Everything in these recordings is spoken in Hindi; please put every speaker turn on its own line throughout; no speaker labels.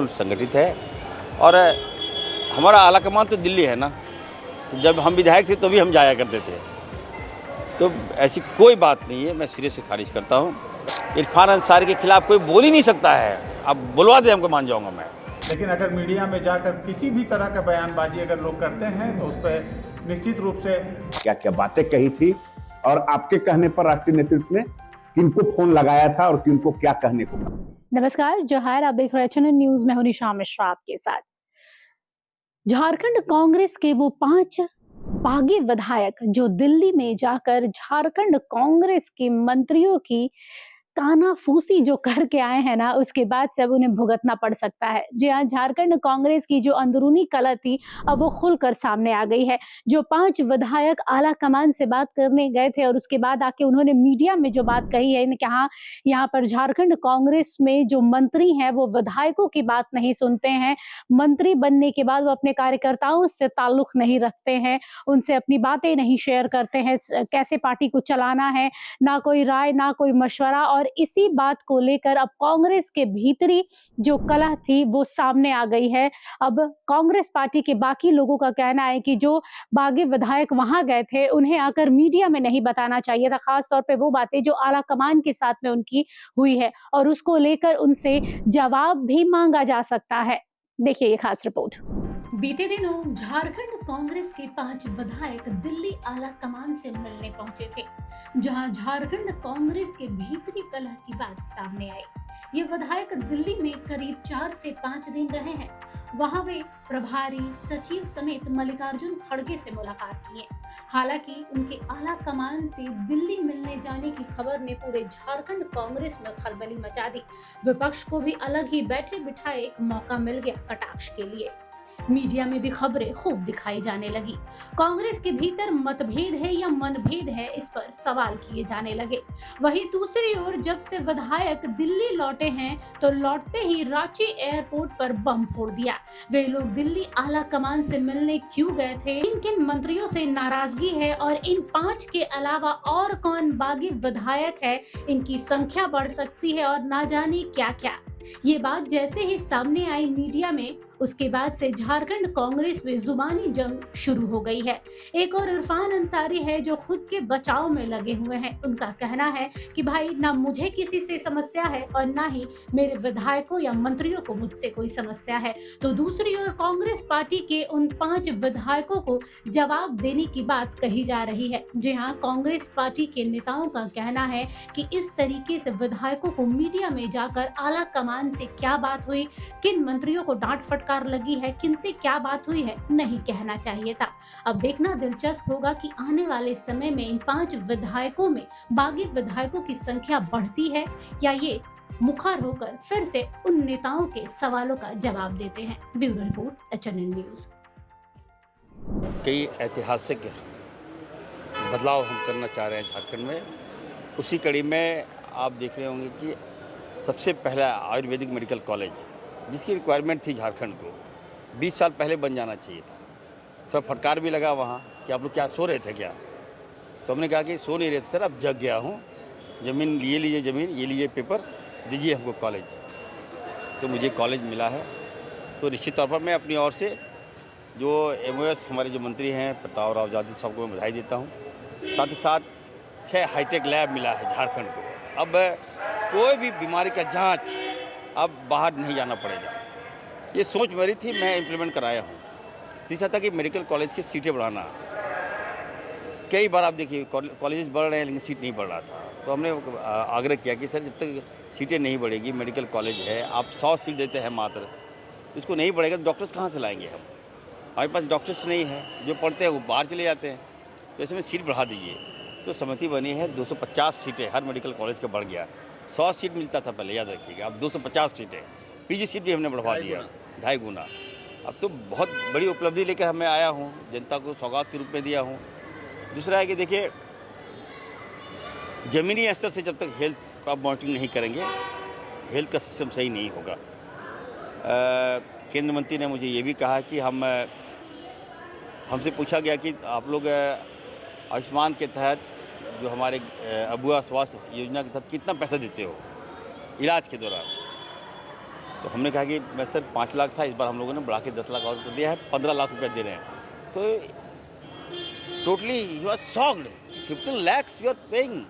बिल्कुल संगठित है। और हमारा आलाकमान तो दिल्ली है ना, तो जब हम विधायक थे तो भी हम जाया करते थे, तो ऐसी कोई बात नहीं है। मैं सिरे से खारिज करता हूँ। इरफान अंसारी के खिलाफ कोई बोल ही नहीं सकता है। अब बुलवा दे हमको, मान जाऊँगा मैं।
लेकिन अगर मीडिया में जाकर किसी भी तरह का बयानबाजी अगर लोग करते हैं तो उस पर निश्चित रूप से
क्या क्या बातें कही थी और आपके कहने पर राष्ट्रीय नेतृत्व ने किनको फोन लगाया था और किनको क्या कहने को कहा।
नमस्कार, जोहार। आप देख रहे हैं चैनल न्यूज में हूं निशा मिश्रा आपके साथ। झारखंड कांग्रेस के वो 5 बागी विधायक जो दिल्ली में जाकर झारखंड कांग्रेस के मंत्रियों की कानाफूसी जो करके आए हैं ना, उसके बाद से अब उन्हें भुगतना पड़ सकता है। जी हाँ, झारखंड कांग्रेस की जो अंदरूनी कलह थी अब वो खुलकर सामने आ गई है। जो 5 विधायक आला कमान से बात करने गए थे और उसके बाद आके उन्होंने मीडिया में जो बात कही है कि हाँ, यहाँ पर झारखंड कांग्रेस में जो मंत्री हैं वो विधायकों की बात नहीं सुनते हैं। मंत्री बनने के बाद वो अपने कार्यकर्ताओं से ताल्लुक नहीं रखते हैं, उनसे अपनी बातें नहीं शेयर करते हैं, कैसे पार्टी को चलाना है, ना कोई राय ना कोई मशवरा। और इसी बात को लेकर अब कांग्रेस के भीतरी जो कलह थी वो सामने आ गई है। अब कांग्रेस पार्टी के बाकी लोगों का कहना है कि जो बागी विधायक वहां गए थे उन्हें आकर मीडिया में नहीं बताना चाहिए था, खास तौर पे वो बातें जो आला कमान के साथ में उनकी हुई है, और उसको लेकर उनसे जवाब भी मांगा जा सकता है। देखिए ये खास रिपोर्ट।
बीते दिनों झारखंड कांग्रेस के 5 विधायक दिल्ली आला कमान से मिलने पहुंचे थे, जहां झारखंड कांग्रेस के भीतरी कलह की बात सामने आई। ये विधायक दिल्ली में करीब 4 से 5 दिन रहे हैं। वहां वे प्रभारी सचिव समेत मल्लिकार्जुन खड़गे से मुलाकात किए। हालांकि उनके आला कमान से दिल्ली मिलने जाने की खबर ने पूरे झारखंड कांग्रेस में खलबली मचा दी। विपक्ष को भी अलग ही बैठे बिठाए एक मौका मिल गया कटाक्ष के लिए। मीडिया में भी खबरें खूब दिखाई जाने लगी। कांग्रेस के भीतर मतभेद है या मनभेद है, इस पर सवाल किए जाने लगे। वहीं दूसरी ओर जब से विधायक दिल्ली लौटे हैं तो लौटते ही रांची एयरपोर्ट पर बम फोड़ दिया। वे लोग दिल्ली आला कमान से मिलने क्यों गए थे, किन किन मंत्रियों से नाराजगी है और इन 5 के अलावा और कौन बागी विधायक है, इनकी संख्या बढ़ सकती है और ना जाने क्या क्या। ये बात जैसे ही सामने आई मीडिया में, उसके बाद से झारखंड कांग्रेस में जुबानी जंग शुरू हो गई है। एक और इरफान अंसारी है जो खुद के बचाव में लगे हुए हैं। उनका कहना है कि भाई ना मुझे किसी से समस्या है और ना ही मेरे विधायकों या मंत्रियों को मुझसे कोई समस्या है। तो दूसरी ओर कांग्रेस पार्टी के उन 5 विधायकों को जवाब देने की बात कही जा रही है। जी हाँ, कांग्रेस पार्टी के नेताओं का कहना है कि इस तरीके से विधायकों को मीडिया में जाकर आला कमान से क्या बात हुई, किन मंत्रियों को डांट फटकार लगी है, किनसे क्या बात हुई है, नहीं कहना चाहिए था। अब देखना दिलचस्प होगा कि आने वाले समय में इन 5 विधायकों में बागी विधायकों की संख्या बढ़ती है या ये मुखर होकर फिर से उन नेताओं के सवालों का जवाब देते हैं। Bureau report, HNN news.
कई ऐतिहासिक बदलाव हम करना चाह रहे हैं झारखंड में। उसी कड़ी में आप देख रहे होंगे कि सबसे पहला आयुर्वेदिक मेडिकल कॉलेज, जिसकी रिक्वायरमेंट थी झारखंड को, 20 साल पहले बन जाना चाहिए था। सब फटकार भी लगा वहाँ कि आप लोग क्या सो रहे थे क्या। तो हमने कहा कि सो नहीं रहे थे सर, अब जग गया हूँ। ज़मीन ये लीजिए, ज़मीन ये लीजिए, पेपर दीजिए हमको कॉलेज। तो मुझे कॉलेज मिला है। तो निश्चित तौर पर मैं अपनी ओर से जो MOS हमारे जो मंत्री हैं प्रताप राव जाधव साहब को मैं बधाई देता हूँ। साथ ही साथ 6 हाईटेक लैब मिला है झारखंड को। अब कोई भी बीमारी का जाँच अब बाहर नहीं जाना पड़ेगा। ये सोच मेरी थी, मैं इम्प्लीमेंट कराया हूँ। तीसरा था कि मेडिकल कॉलेज की सीटें बढ़ाना। कई बार आप देखिए कॉलेजेस बढ़ रहे हैं लेकिन सीट नहीं बढ़ रहा था। तो हमने आग्रह किया कि सर जब तक सीटें नहीं बढ़ेगी, मेडिकल कॉलेज है, आप 100 सीट देते हैं मात्र, तो इसको नहीं बढ़ेगा तो डॉक्टर्स कहाँ से लाएंगे हम। हमारे पास डॉक्टर्स नहीं है, जो पढ़ते हैं वो बाहर चले जाते हैं। तो ऐसे में सीट बढ़ा दीजिए। तो समिति बनी है, 250 सीटें हर मेडिकल कॉलेज का बढ़ गया। 100 सीट मिलता था पहले, याद रखिएगा। अब 250 सीटें। PG सीट भी हमने बढ़वा दिया 2.5 गुना। अब तो बहुत बड़ी उपलब्धि लेकर मैं आया हूँ, जनता को सौगात के रूप में दिया हूँ। दूसरा है कि देखिए, ज़मीनी स्तर से जब तक हेल्थ का मॉनिटरिंग नहीं करेंगे, हेल्थ का सिस्टम सही नहीं होगा। केंद्र मंत्री ने मुझे ये भी कहा कि हमसे पूछा गया कि आप लोग आयुष्मान के तहत जो हमारे अबुआ स्वास्थ्य योजना के तहत कितना पैसा देते हो इलाज के दौरान। तो हमने कहा कि मैं सर 5 लाख था, इस बार हम लोगों ने बढ़ा के 10 लाख और कर दिया है, 15 लाख रुपया दे रहे हैं। तो totally you are shocked, 15 lakhs you are paying.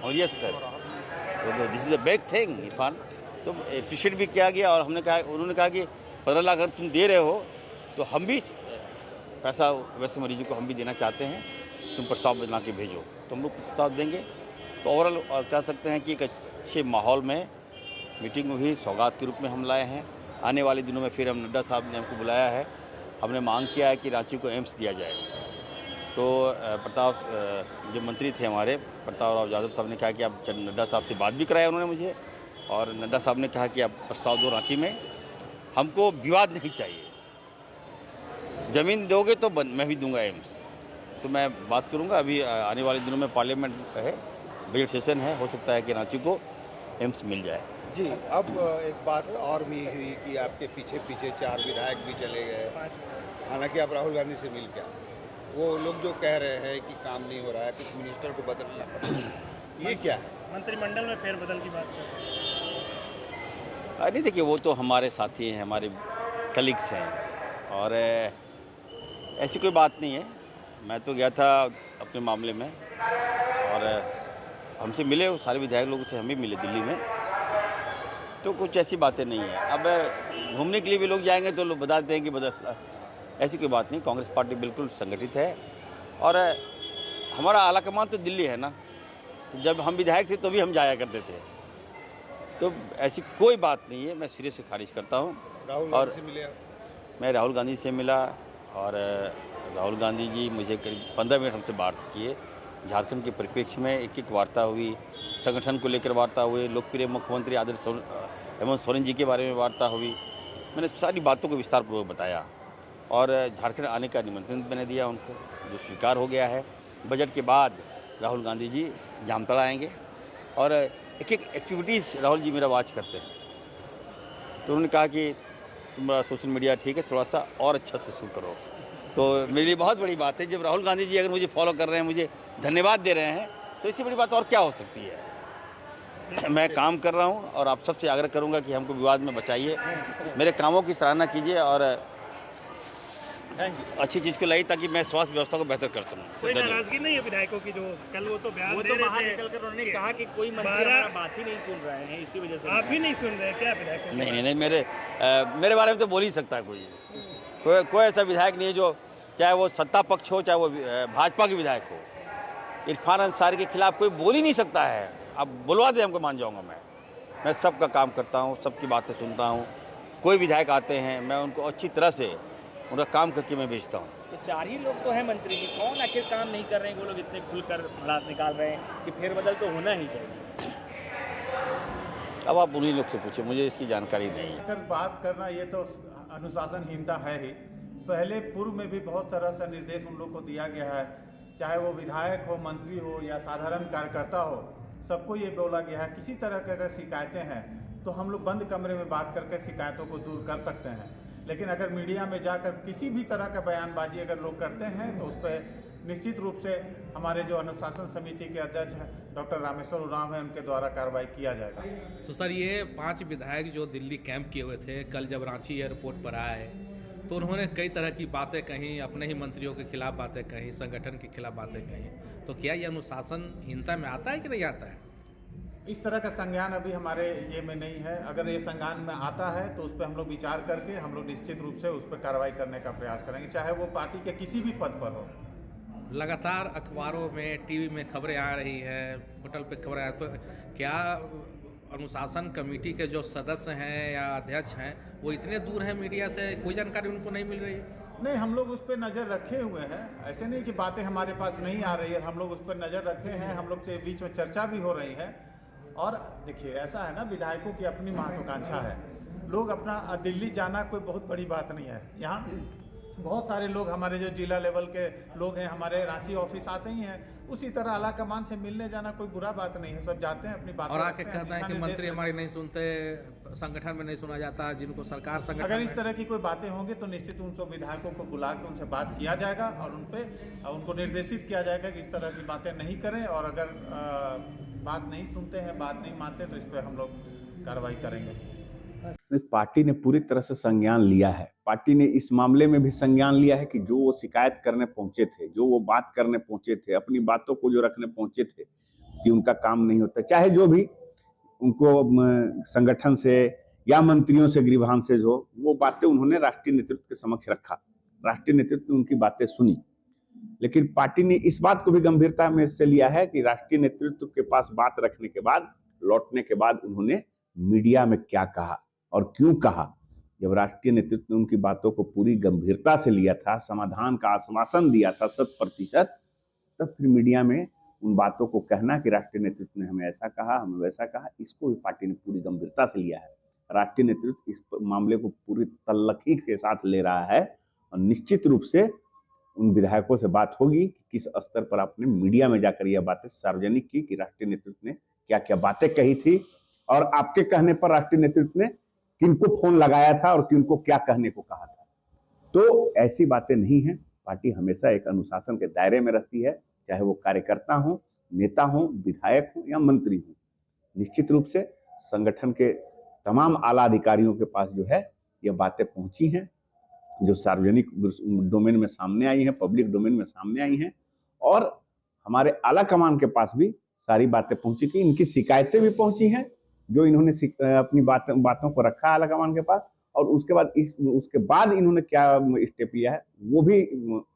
और यस सर, तो this is a big thing Irfan. तो अप्रिशिएट भी किया गया और हमने कहा, उन्होंने कहा कि 15 लाख अगर तुम दे रहे हो तो हम भी पैसा वैसे मरीजों को हम भी देना चाहते हैं, तुम प्रस्ताव बना के भेजो, तो हम लोग प्रस्ताव देंगे। तो ओवरऑल और कह सकते हैं कि एक अच्छे माहौल में मीटिंग हुई, सौगात के रूप में हम लाए हैं। आने वाले दिनों में फिर हम नड्डा साहब ने हमको बुलाया है, हमने मांग किया है कि रांची को एम्स दिया जाए। तो प्रताप जो मंत्री थे हमारे प्रताप राव यादव साहब ने कहा कि आप नड्डा साहब से बात भी कराया उन्होंने मुझे, और नड्डा साहब ने कहा कि आप प्रस्ताव दो रांची में, हमको विवाद नहीं चाहिए, ज़मीन दोगे तो मैं भी दूंगा एम्स। तो मैं बात करूंगा, अभी आने वाले दिनों में पार्लियामेंट है, बजट सेशन है, हो सकता है कि रांची को एम्स मिल जाए।
जी, अब एक बात और भी हुई कि आपके पीछे पीछे 4 विधायक भी चले गए, हालांकि आप राहुल गांधी से मिल क्या, वो लोग जो कह रहे हैं कि काम नहीं हो रहा है, कुछ मिनिस्टर को बदलना पड़ा, ये क्या है?
मंत्रिमंडल में फेरबदल की बात कर रहे हैं।
नहीं देखिए, वो तो हमारे साथी हैं, हमारे कलीग्स हैं, और ऐसी कोई बात नहीं है। मैं तो गया था अपने मामले में, और हमसे मिले वो सारे विधायक लोगों से, हम भी मिले दिल्ली में, तो कुछ ऐसी बातें नहीं है। अब घूमने के लिए भी लोग जाएंगे तो लोग बता दें कि बदल, ऐसी कोई बात नहीं। कांग्रेस पार्टी बिल्कुल संगठित है, और हमारा आला कमान तो दिल्ली है ना, तो जब हम विधायक थे तो भी हम जाया करते थे, तो ऐसी कोई बात नहीं है। मैं सिरे से खारिज करता हूँ।
राहुल
और
गांधी से मिले आप?
मैं राहुल गांधी से मिला, और राहुल गांधी जी मुझे करीब 15 मिनट हमसे बात किए। झारखंड के परिप्रेक्ष्य में एक वार्ता हुई, संगठन को लेकर वार्ता हुई, लोकप्रिय मुख्यमंत्री आदर्श हेमंत सोरेन जी के बारे में वार्ता हुई। मैंने सारी बातों को विस्तारपूर्वक बताया, और झारखंड आने का निमंत्रण मैंने दिया उनको, जो स्वीकार हो गया है। बजट के बाद राहुल गांधी जी जामताड़ा आएंगे, और एक एक्टिविटीज़ राहुल जी मेरा वॉच करते हैं। तो उन्होंने कहा कि तुम्हारा सोशल मीडिया ठीक है, थोड़ा सा और अच्छा से शुरू करो। तो मेरे लिए बहुत बड़ी बात है, जब राहुल गांधी जी अगर मुझे फॉलो कर रहे हैं, मुझे धन्यवाद दे रहे हैं, तो इससे बड़ी बात और क्या हो सकती है। मैं काम कर रहा हूं, और आप सबसे आग्रह करूंगा कि हमको विवाद में बचाइए, मेरे कामों की सराहना कीजिए, और अच्छी चीज़ को लाई ताकि मैं स्वास्थ्य व्यवस्था को बेहतर कर सकूं।
कोई नाराजगी नहीं है विधायकों की, जो कल वो तो बयान दे रहे थे, निकल कर उन्होंने कहा कि कोई मंत्री हमारा बात ही नहीं सुन रहे हैं, इसी वजह से आप भी नहीं सुन रहे हैं क्या विधायकों?
नहीं, मेरे बारे में तो बोल ही सकता है कोई ऐसा विधायक नहीं है जो, चाहे वो सत्ता पक्ष हो चाहे वो भाजपा के विधायक हो, इरफान अंसारी के खिलाफ कोई बोल ही नहीं सकता है। अब बुलवा दे हमको, मान जाऊंगा मैं सबका काम करता हूं, सबकी बातें सुनता हूं। कोई विधायक आते हैं, मैं उनको अच्छी तरह से उनका काम करके मैं भेजता हूं।
तो 4 ही लोग तो हैं मंत्री जी, कौन आखिर काम नहीं कर रहे हैं? वो लोग इतने खुलकर भड़ास निकाल रहे हैं कि फेरबदल तो होना ही चाहिए।
अब आप उन्हीं लोग से पूछे, मुझे इसकी जानकारी नहीं है।
अगर बात करना, ये तो अनुशासनहीनता है ही। पहले पूर्व में भी बहुत तरह से निर्देश उन लोग को दिया गया है, चाहे वो विधायक हो, मंत्री हो या साधारण कार्यकर्ता हो, सबको ये बोला गया है किसी तरह की अगर शिकायतें हैं तो हम लोग बंद कमरे में बात करके शिकायतों को दूर कर सकते हैं। लेकिन अगर मीडिया में जाकर किसी भी तरह का बयानबाजी अगर लोग करते हैं तो उस पर निश्चित रूप से हमारे जो अनुशासन समिति के अध्यक्ष हैं डॉक्टर रामेश्वर उरांव हैं, उनके द्वारा कार्रवाई किया जाएगा।
तो सर, ये 5 विधायक जो दिल्ली कैंप किए हुए थे, कल जब रांची एयरपोर्ट पर आए तो उन्होंने कई तरह की बातें कहीं, अपने ही मंत्रियों के खिलाफ बातें कहीं, संगठन के खिलाफ बातें कहीं, तो क्या ये अनुशासनहीनता में आता है कि नहीं आता है?
इस तरह का संज्ञान अभी हमारे ये में नहीं है। अगर ये संज्ञान में आता है तो उस पर हम लोग विचार करके हम लोग निश्चित रूप से उस पर कार्रवाई करने का प्रयास करेंगे, चाहे वो पार्टी के किसी भी पद पर हो।
लगातार अखबारों में, टीवी में खबरें आ रही हैं, पोर्टल पे खबरें आ रही, तो क्या अनुशासन कमेटी के जो सदस्य हैं या अध्यक्ष हैं वो इतने दूर हैं मीडिया से, कोई जानकारी उनको नहीं मिल रही?
नहीं, हम लोग उस पर नज़र रखे हुए हैं। ऐसे नहीं कि बातें हमारे पास नहीं आ रही है, हम लोग उस पर नज़र रखे हैं। हम लोग के बीच में चर्चा भी हो रही है। और देखिए, ऐसा है ना, विधायकों की अपनी महत्वाकांक्षा है। लोग अपना दिल्ली जाना कोई बहुत बड़ी बात नहीं है। यहाँ बहुत सारे लोग, हमारे जो जिला लेवल के लोग हैं, हमारे रांची ऑफिस आते ही हैं। उसी तरह आला कमान से मिलने जाना कोई बुरा बात नहीं है, सब जाते हैं अपनी बात।
और आके कहते हैं कि मंत्री हमारी नहीं सुनते, संगठन में नहीं सुना जाता, जिनको सरकार संगठन।
अगर इस तरह की कोई बातें होंगी तो निश्चित उन सब विधायकों को बुला के उनसे बात किया जाएगा और उनको निर्देशित किया जाएगा कि इस तरह की बातें नहीं करें। और अगर बात नहीं सुनते हैं, बात नहीं मानते, तो इस पर हम लोग कार्रवाई करेंगे।
पार्टी ने पूरी तरह से संज्ञान लिया है। पार्टी ने इस मामले में भी संज्ञान लिया है कि जो वो शिकायत करने पहुंचे थे, जो वो बात करने पहुंचे थे, अपनी बातों को जो रखने पहुंचे थे कि उनका काम नहीं होता, चाहे जो भी उनको संगठन से या मंत्रियों से ग्रीवांस हो, वो बातें उन्होंने राष्ट्रीय नेतृत्व के समक्ष रखा। राष्ट्रीय नेतृत्व ने उनकी बातें सुनी, लेकिन पार्टी ने इस बात को भी गंभीरता में से लिया है कि राष्ट्रीय नेतृत्व के पास बात रखने के बाद, लौटने के बाद उन्होंने मीडिया में क्या कहा और क्यों कहा। जब राष्ट्रीय नेतृत्व ने उनकी बातों को पूरी गंभीरता से लिया था, समाधान का आश्वासन दिया था 100%, तब फिर मीडिया में उन बातों को कहना कि राष्ट्रीय नेतृत्व ने हमें ऐसा कहा, हमें वैसा कहा, इसको भी पार्टी ने पूरी गंभीरता से लिया है। राष्ट्रीय नेतृत्व इस मामले को पूरी तल्लखी के साथ ले रहा है और निश्चित रूप से उन विधायकों से बात होगी कि किस स्तर पर आपने मीडिया में जाकर यह बातें सार्वजनिक की कि राष्ट्रीय नेतृत्व ने क्या क्या बातें कही थी और आपके कहने पर राष्ट्रीय नेतृत्व ने किनको फोन लगाया था और किनको क्या कहने को कहा था। तो ऐसी बातें नहीं हैं। पार्टी हमेशा एक अनुशासन के दायरे में रहती है, चाहे वो कार्यकर्ता हो, नेता हो, विधायक हो या मंत्री हो। निश्चित रूप से संगठन के तमाम आला अधिकारियों के पास जो है ये बातें पहुंची हैं, जो सार्वजनिक डोमेन में सामने आई हैं, पब्लिक डोमेन में सामने आई हैं, और हमारे आला कमान के पास भी सारी बातें पहुंची कि इनकी शिकायतें भी पहुंची हैं, जो इन्होंने अपनी बातों को रखा आला कमान के पास, और उसके बाद इन्होंने क्या स्टेप लिया है वो भी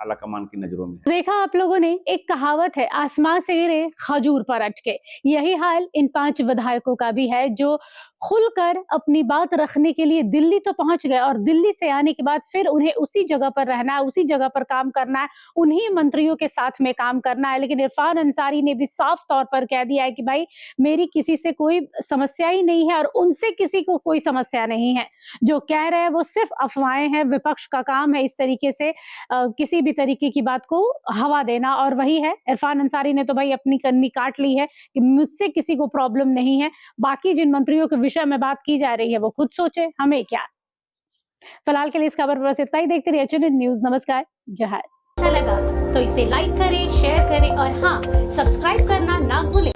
आला कमान की नजरों में है।
देखा आप लोगों ने, एक कहावत है, आसमां से गिरे खजूर पर अटके। यही हाल इन 5 विधायकों का भी है, जो खुलकर अपनी बात रखने के लिए दिल्ली तो पहुंच गए और दिल्ली से आने के बाद फिर उन्हें उसी जगह पर रहना है, उसी जगह पर काम करना है, उन्हीं मंत्रियों के साथ में काम करना है। लेकिन इरफान अंसारी ने भी साफ तौर पर कह दिया है कि भाई मेरी किसी से कोई समस्या ही नहीं है और उनसे किसी को कोई समस्या नहीं है। जो कह रहे हैं वो सिर्फ अफवाहें हैं। विपक्ष का काम है इस तरीके से किसी भी तरीके की बात को हवा देना, और वही है। इरफान अंसारी ने तो भाई अपनी कन्नी काट ली है कि मुझसे किसी को प्रॉब्लम नहीं है। बाकी जिन मंत्रियों के विषय में बात की जा रही है वो खुद सोचे, हमें क्या। फिलहाल के लिए इस खबर पर बस इतना ही। देखते रहिए एचएनएन न्यूज़। नमस्कार, जय हिंद।
अच्छा लगा तो इसे लाइक करें, शेयर करें और हाँ, सब्सक्राइब करना ना भूलें।